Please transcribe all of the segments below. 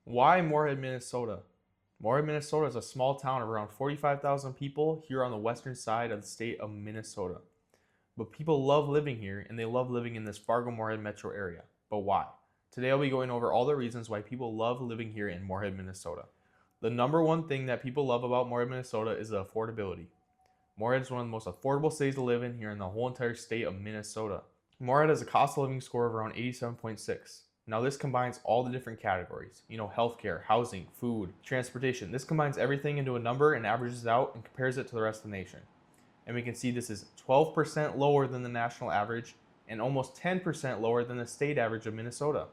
Why Moorhead, Minnesota? Moorhead, Minnesota is a small town of around 45,000 people here on the western side of the state of Minnesota. But people love living here and they love living in this Fargo-Moorhead metro area. But why? Today I'll be going over all the reasons why people love living here in Moorhead, Minnesota. The number one thing that people love about Moorhead, Minnesota is the affordability. Moorhead is one of the most affordable cities to live in here in the whole entire state of Minnesota. Moorhead has a cost of living score of around 87.6. Now this combines all the different categories, healthcare, housing, food, transportation. This combines everything into a number and averages it out and compares it to the rest of the nation. And we can see this is 12% lower than the national average and almost 10% lower than the state average of Minnesota.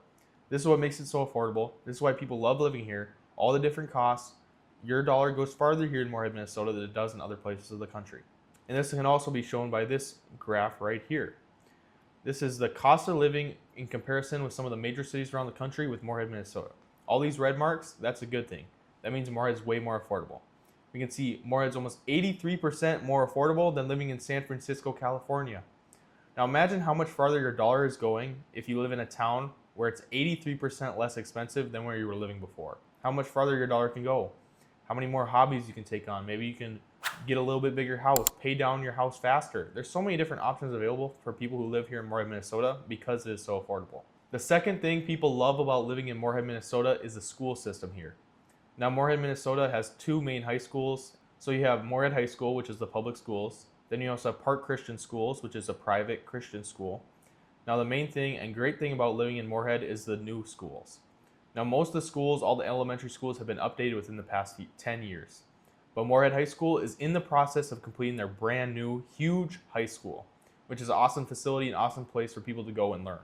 This is what makes it so affordable. This is why people love living here. All the different costs. Your dollar goes farther here in Moorhead, Minnesota than it does in other places of the country. And this can also be shown by this graph right here. This is the cost of living in comparison with some of the major cities around the country with Moorhead, Minnesota. All these red marks, that's a good thing. That means Moorhead is way more affordable. We can see Moorhead is almost 83% more affordable than living in San Francisco, California. Now imagine how much farther your dollar is going if you live in a town where it's 83% less expensive than where you were living before. How much farther your dollar can go. How many more hobbies you can take on. Maybe you can get a little bit bigger house, pay down your house faster. There's so many different options available for people who live here in Moorhead, Minnesota because it is so affordable. The second thing people love about living in Moorhead, Minnesota is the school system here. Now Moorhead, Minnesota has two main high schools. So you have Moorhead High School, which is the public schools. Then you also have Park Christian Schools, which is a private Christian school. Now the main thing and great thing about living in Moorhead is the new schools. Now most of the schools, all the elementary schools have been updated within the past 10 years. But Moorhead High School is in the process of completing their brand new, huge high school, which is an awesome facility, an awesome place for people to go and learn.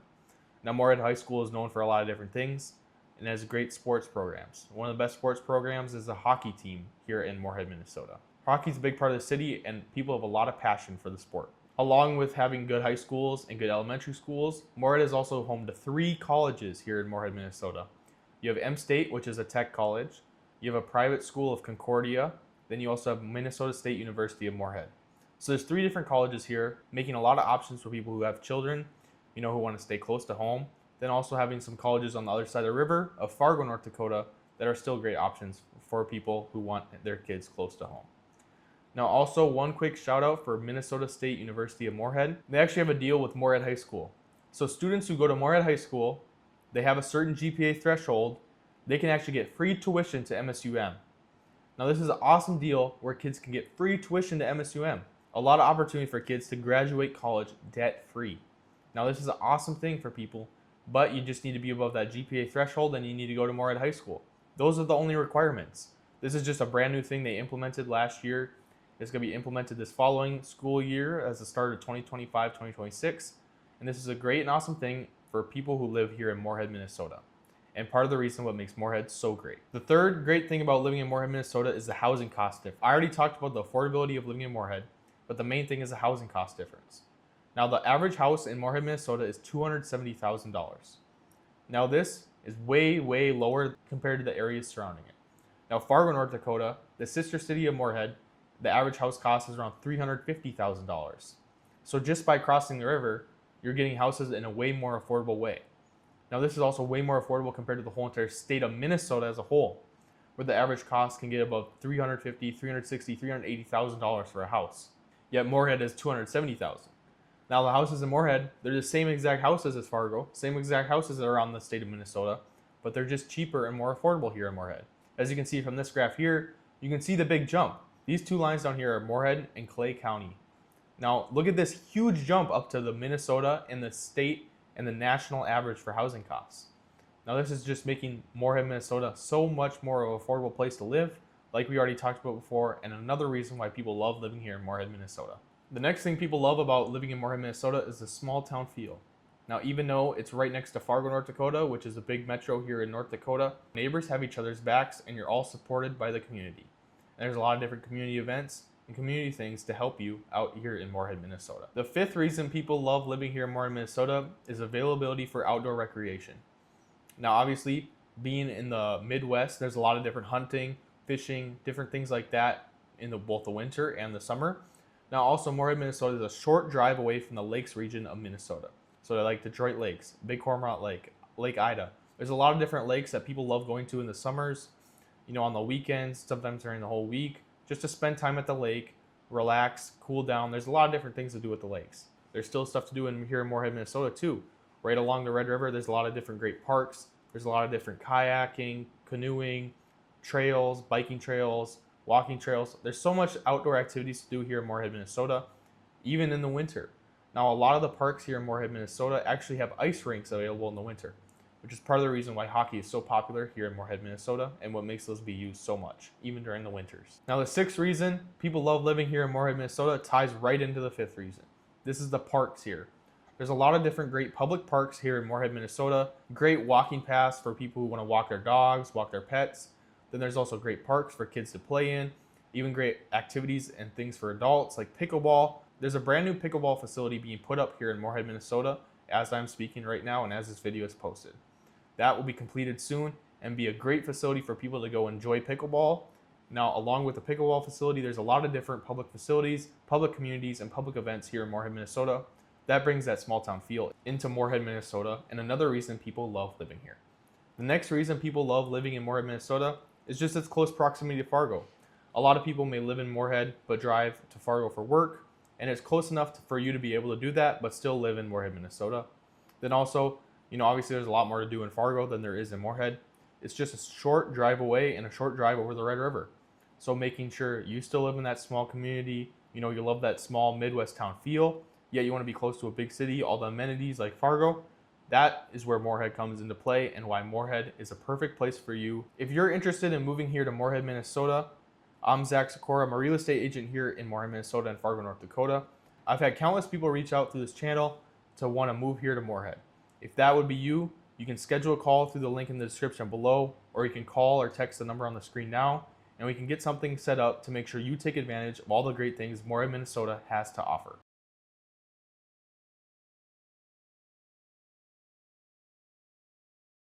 Now Moorhead High School is known for a lot of different things and has great sports programs. One of the best sports programs is the hockey team here in Moorhead, Minnesota. Hockey is a big part of the city and people have a lot of passion for the sport. Along with having good high schools and good elementary schools, Moorhead is also home to 3 colleges here in Moorhead, Minnesota. You have M-State, which is a tech college. You have a private school of Concordia. Then you also have Minnesota State University of Moorhead. So there's 3 different colleges here, making a lot of options for people who have children, who want to stay close to home. Then also having some colleges on the other side of the river of Fargo, North Dakota, that are still great options for people who want their kids close to home. Now also one quick shout out for Minnesota State University of Moorhead. They actually have a deal with Moorhead High School. So students who go to Moorhead High School, they have a certain GPA threshold, they can actually get free tuition to MSUM. Now this is an awesome deal where kids can get free tuition to MSUM. A lot of opportunity for kids to graduate college debt free. Now this is an awesome thing for people, but you just need to be above that GPA threshold and you need to go to Moorhead High School. Those are the only requirements. This is just a brand new thing they implemented last year. It's going to be implemented this following school year as the start of 2025-2026. And this is a great and awesome thing for people who live here in Moorhead, Minnesota. And part of the reason what makes Moorhead so great. The third great thing about living in Moorhead, Minnesota is the housing cost difference. I already talked about the affordability of living in Moorhead, but the main thing is the housing cost difference. Now the average house in Moorhead, Minnesota is $270,000. Now this is way, way lower compared to the areas surrounding it. Now Fargo, North Dakota, the sister city of Moorhead, the average house cost is around $350,000. So just by crossing the river, you're getting houses in a way more affordable way. Now this is also way more affordable compared to the whole entire state of Minnesota as a whole, where the average cost can get above $350,000, $360,000, $380,000 for a house. Yet Moorhead is $270,000. Now the houses in Moorhead, they're the same exact houses as Fargo, same exact houses that are around the state of Minnesota, but they're just cheaper and more affordable here in Moorhead. As you can see from this graph here, you can see the big jump. These 2 lines down here are Moorhead and Clay County. Now look at this huge jump up to the Minnesota and the state and the national average for housing costs. Now this is just making Moorhead, Minnesota so much more of an affordable place to live, like we already talked about before, and another reason why people love living here in Moorhead, Minnesota. The next thing people love about living in Moorhead, Minnesota is the small town feel. Now even though it's right next to Fargo, North Dakota, which is a big metro here in North Dakota, neighbors have each other's backs and you're all supported by the community. And there's a lot of different community events and community things to help you out here in Moorhead, Minnesota. The 5th reason people love living here in Moorhead, Minnesota is availability for outdoor recreation. Now obviously, being in the Midwest, there's a lot of different hunting, fishing, different things like that in both the winter and the summer. Now also Moorhead, Minnesota is a short drive away from the lakes region of Minnesota. So like Detroit Lakes, Big Cormorant Lake, Lake Ida. There's a lot of different lakes that people love going to in the summers, on the weekends, sometimes during the whole week, just to spend time at the lake, relax, cool down. There's a lot of different things to do at the lakes. There's still stuff to do here in Moorhead, Minnesota too. Right along the Red River, there's a lot of different great parks. There's a lot of different kayaking, canoeing, trails, biking trails, walking trails. There's so much outdoor activities to do here in Moorhead, Minnesota, even in the winter. Now, a lot of the parks here in Moorhead, Minnesota actually have ice rinks available in the winter, which is part of the reason why hockey is so popular here in Moorhead, Minnesota, and what makes those be used so much, even during the winters. Now, the sixth reason people love living here in Moorhead, Minnesota ties right into the fifth reason. This is the parks here. There's a lot of different great public parks here in Moorhead, Minnesota. Great walking paths for people who want to walk their dogs, walk their pets. Then there's also great parks for kids to play in, even great activities and things for adults like pickleball. There's a brand new pickleball facility being put up here in Moorhead, Minnesota as I'm speaking right now and as this video is posted. That will be completed soon and be a great facility for people to go enjoy pickleball. Now, along with the pickleball facility, there's a lot of different public facilities, public communities, and public events here in Moorhead, Minnesota. That brings that small town feel into Moorhead, Minnesota, and another reason people love living here. The next reason people love living in Moorhead, Minnesota is just its close proximity to Fargo. A lot of people may live in Moorhead but drive to Fargo for work, and it's close enough for you to be able to do that but still live in Moorhead, Minnesota. Then also, obviously there's a lot more to do in Fargo than there is in Moorhead. It's just a short drive away and a short drive over the Red River. So making sure you still live in that small community, you love that small Midwest town feel, yet you want to be close to a big city, all the amenities like Fargo. That is where Moorhead comes into play and why Moorhead is a perfect place for you. If you're interested in moving here to Moorhead, Minnesota, I'm Zach Sykora. I'm a real estate agent here in Moorhead, Minnesota and Fargo, North Dakota. I've had countless people reach out through this channel to want to move here to Moorhead. If that would be you, you can schedule a call through the link in the description below, or you can call or text the number on the screen now, and we can get something set up to make sure you take advantage of all the great things Moorhead, Minnesota has to offer.